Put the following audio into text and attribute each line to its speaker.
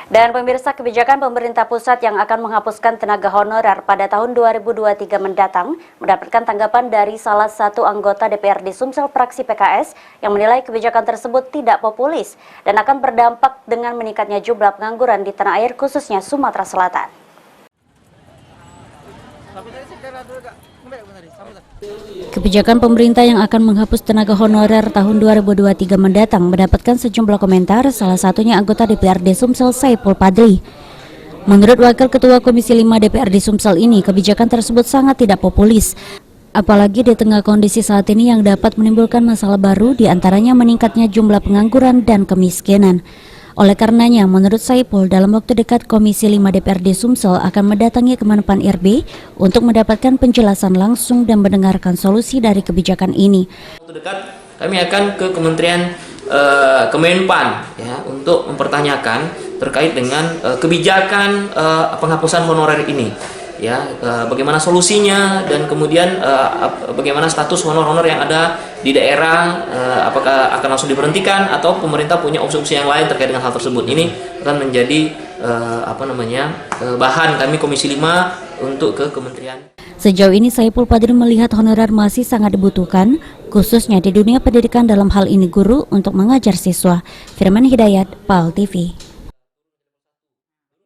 Speaker 1: Dan pemirsa, kebijakan pemerintah pusat yang akan menghapuskan tenaga honorer pada tahun 2023 mendatang mendapatkan tanggapan dari salah satu anggota DPRD Sumsel fraksi PKS yang menilai kebijakan tersebut tidak populis dan akan berdampak dengan meningkatnya jumlah pengangguran di tanah air khususnya Sumatera Selatan. Kebijakan pemerintah yang akan menghapus tenaga honorer tahun 2023 mendatang mendapatkan sejumlah komentar, salah satunya anggota DPRD Sumsel Saipul Padri. Menurut Wakil Ketua Komisi 5 DPRD Sumsel ini, kebijakan tersebut sangat tidak populis, apalagi di tengah kondisi saat ini yang dapat menimbulkan masalah baru, diantaranya meningkatnya jumlah pengangguran dan kemiskinan. Oleh karenanya, menurut Saipul, dalam waktu dekat Komisi 5 DPRD Sumsel akan mendatangi Kemenpan RB untuk mendapatkan penjelasan langsung dan mendengarkan solusi dari kebijakan ini.
Speaker 2: Waktu dekat kami akan ke Kementerian Kemenpan ya, untuk mempertanyakan terkait dengan kebijakan penghapusan honorer ini. Ya, bagaimana solusinya dan kemudian bagaimana status honor-honor yang ada di daerah, apakah akan langsung diberhentikan atau pemerintah punya opsi-opsi yang lain terkait dengan hal tersebut. Ini akan menjadi bahan kami Komisi 5 untuk ke kementerian.
Speaker 1: Sejauh ini Saipul Padri melihat honorer masih sangat dibutuhkan, khususnya di dunia pendidikan, dalam hal ini guru, untuk mengajar siswa. Firman Hidayat, PAL TV.